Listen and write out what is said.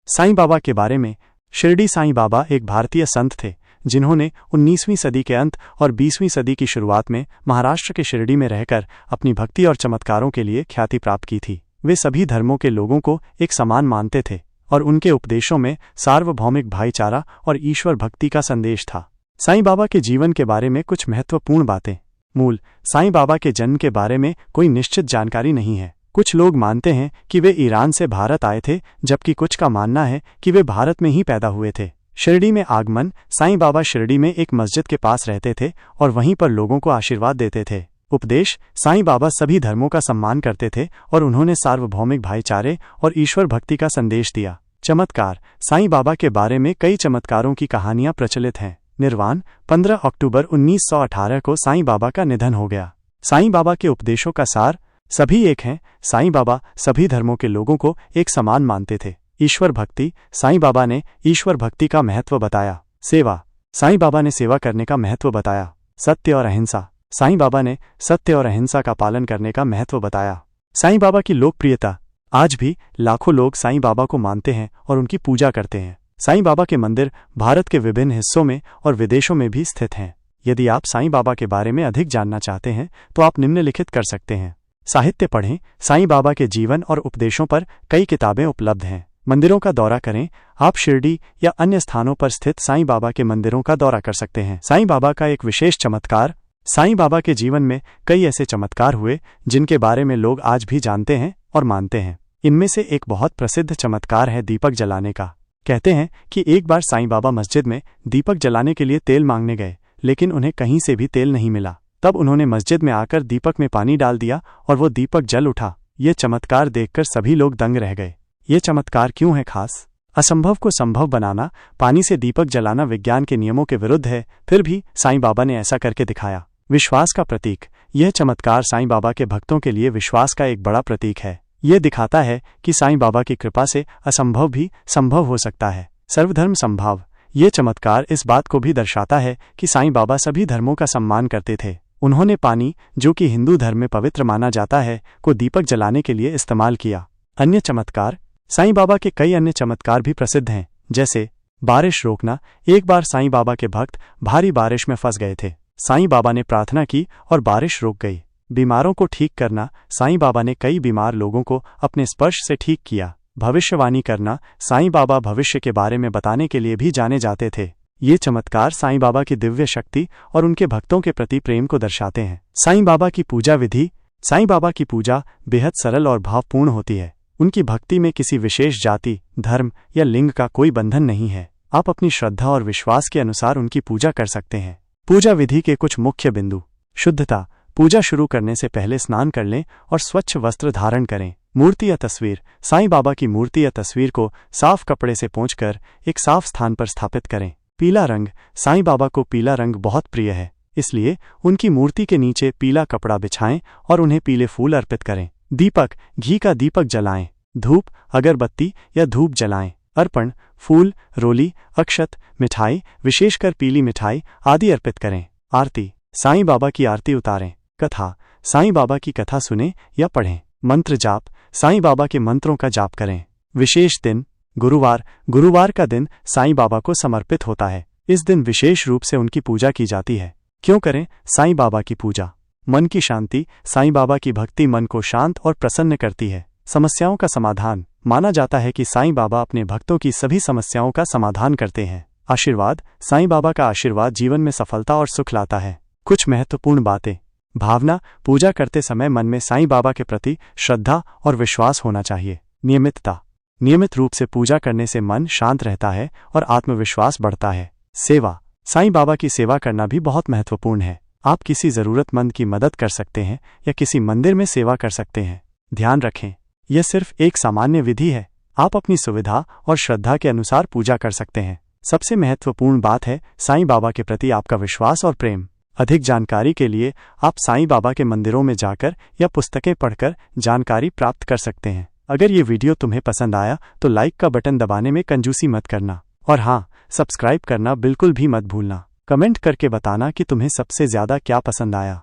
साईं बाबा के बारे में। शिरडी साईं बाबा एक भारतीय संत थे जिन्होंने 19वीं सदी के अंत और 20वीं सदी की शुरुआत में महाराष्ट्र के शिरडी में रहकर अपनी भक्ति और चमत्कारों के लिए ख्याति प्राप्त की थी। वे सभी धर्मों के लोगों को एक समान मानते थे और उनके उपदेशों में सार्वभौमिक भाईचारा और ईश्वर भक्ति का संदेश था। साईं बाबा के जीवन के बारे में कुछ महत्वपूर्ण बातें। मूल साईं बाबा के जन्म के बारे में कोई निश्चित जानकारी नहीं है। कुछ लोग मानते हैं कि वे ईरान से भारत आए थे, जबकि कुछ का मानना है कि वे भारत में ही पैदा हुए थे। शिरडी में आगमन। साईं बाबा शिरडी में एक मस्जिद के पास रहते थे और वहीं पर लोगों को आशीर्वाद देते थे। उपदेश। साईं बाबा सभी धर्मों का सम्मान करते थे और उन्होंने सार्वभौमिक भाईचारे और ईश्वर भक्ति का संदेश दिया। चमत्कार। साईं बाबा के बारे में कई चमत्कारों की कहानियां प्रचलित हैं। निर्वाण। 15 अक्टूबर 1918 को साईं बाबा का निधन हो गया। साईं बाबा के उपदेशों का सार। सभी एक हैं। साईं बाबा सभी धर्मों के लोगों को एक समान मानते थे। ईश्वर भक्ति। साईं बाबा ने ईश्वर भक्ति का महत्व बताया। सेवा। साईं बाबा ने सेवा करने का महत्व बताया। सत्य और अहिंसा। साईं बाबा ने सत्य और अहिंसा का पालन करने का महत्व बताया। साईं बाबा की लोकप्रियता। आज भी लाखों लोग साईं बाबा को मानते हैं और उनकी पूजा करते हैं। साईं बाबा के मंदिर भारत के विभिन्न हिस्सों में और विदेशों में भी स्थित हैं। यदि आप साईं बाबा के बारे में अधिक जानना चाहते हैं तो आप निम्नलिखित कर सकते हैं। साहित्य पढ़ें। साईं बाबा के जीवन और उपदेशों पर कई किताबें उपलब्ध हैं। मंदिरों का दौरा करें। आप शिरडी या अन्य स्थानों पर स्थित साईं बाबा के मंदिरों का दौरा कर सकते हैं। साईं बाबा का एक विशेष चमत्कार। साईं बाबा के जीवन में कई ऐसे चमत्कार हुए जिनके बारे में लोग आज भी जानते हैं और मानते हैं। इनमें से एक बहुत प्रसिद्ध चमत्कार है दीपक जलाने का। कहते हैं कि एक बार साईं बाबा मस्जिद में दीपक जलाने के लिए तेल मांगने गए, लेकिन उन्हें कहीं से भी तेल नहीं मिला। तब उन्होंने मस्जिद में आकर दीपक में पानी डाल दिया और वो दीपक जल उठा। ये चमत्कार देखकर सभी लोग दंग रह गए। ये चमत्कार क्यों है खास? असंभव को संभव बनाना। पानी से दीपक जलाना विज्ञान के नियमों के विरुद्ध है, फिर भी साईं बाबा ने ऐसा करके दिखाया। विश्वास का प्रतीक। यह चमत्कार साईं बाबा के भक्तों के लिए विश्वास का एक बड़ा प्रतीक है। यह दिखाता है कि साईं बाबा की कृपा से असंभव भी संभव हो सकता है। सर्वधर्म समभाव। ये चमत्कार इस बात को भी दर्शाता है कि साईं बाबा सभी धर्मों का सम्मान करते थे। उन्होंने पानी, जो कि हिंदू धर्म में पवित्र माना जाता है, को दीपक जलाने के लिए इस्तेमाल किया। अन्य चमत्कार। साईं बाबा के कई अन्य चमत्कार भी प्रसिद्ध हैं, जैसे बारिश रोकना। एक बार साईं बाबा के भक्त भारी बारिश में फंस गए थे। साईं बाबा ने प्रार्थना की और बारिश रुक गई। बीमारों को ठीक करना। साईं बाबा ने कई बीमार लोगों को अपने स्पर्श से ठीक किया। भविष्यवाणी करना। साईं बाबा भविष्य के बारे में बताने के लिए भी जाने जाते थे। ये चमत्कार साईं बाबा की दिव्य शक्ति और उनके भक्तों के प्रति प्रेम को दर्शाते हैं। साईं बाबा की पूजा विधि। साईं बाबा की पूजा बेहद सरल और भावपूर्ण होती है। उनकी भक्ति में किसी विशेष जाति, धर्म या लिंग का कोई बंधन नहीं है। आप अपनी श्रद्धा और विश्वास के अनुसार उनकी पूजा कर सकते हैं। पूजा विधि के कुछ मुख्य बिंदु। शुद्धता। पूजा शुरू करने से पहले स्नान कर लें और स्वच्छ वस्त्र धारण करें। मूर्ति या तस्वीर। साईं बाबा की मूर्ति या तस्वीर को साफ कपड़े से पोंछकर एक साफ स्थान पर स्थापित करें। पीला रंग। साईं बाबा को पीला रंग बहुत प्रिय है, इसलिए उनकी मूर्ति के नीचे पीला कपड़ा बिछाएं और उन्हें पीले फूल अर्पित करें। दीपक। घी का दीपक जलाएं। धूप, अगरबत्ती या धूप जलाएं। अर्पण। फूल, रोली, अक्षत, मिठाई, विशेषकर पीली मिठाई आदि अर्पित करें। आरती। साईं बाबा की आरती उतारें। कथा। साईं बाबा की कथा सुनें या पढ़ें। मंत्र जाप। साईं बाबा के मंत्रों का जाप करें। विशेष दिन। गुरुवार। गुरुवार का दिन साईं बाबा को समर्पित होता है। इस दिन विशेष रूप से उनकी पूजा की जाती है। क्यों करें साईं बाबा की पूजा? मन की शांति। साईं बाबा की भक्ति मन को शांत और प्रसन्न करती है। समस्याओं का समाधान। माना जाता है कि साईं बाबा अपने भक्तों की सभी समस्याओं का समाधान करते हैं। आशीर्वाद। साईं बाबा का आशीर्वाद जीवन में सफलता और सुख लाता है। कुछ महत्वपूर्ण बातें। भावना। पूजा करते समय मन में साईं बाबा के प्रति श्रद्धा और विश्वास होना चाहिए। नियमितता। नियमित रूप से पूजा करने से मन शांत रहता है और आत्मविश्वास बढ़ता है। सेवा। साईं बाबा की सेवा करना भी बहुत महत्वपूर्ण है। आप किसी जरूरतमंद की मदद कर सकते हैं या किसी मंदिर में सेवा कर सकते हैं। ध्यान रखें, यह सिर्फ एक सामान्य विधि है। आप अपनी सुविधा और श्रद्धा के अनुसार पूजा कर सकते हैं। सबसे महत्वपूर्ण बात है साईं बाबा के प्रति आपका विश्वास और प्रेम। अधिक जानकारी के लिए आप साईं बाबा के मंदिरों में जाकर या पुस्तकें पढ़कर जानकारी प्राप्त कर सकते हैं। अगर ये वीडियो तुम्हें पसंद आया तो लाइक का बटन दबाने में कंजूसी मत करना, और हाँ, सब्सक्राइब करना बिल्कुल भी मत भूलना। कमेंट करके बताना कि तुम्हें सबसे ज्यादा क्या पसंद आया।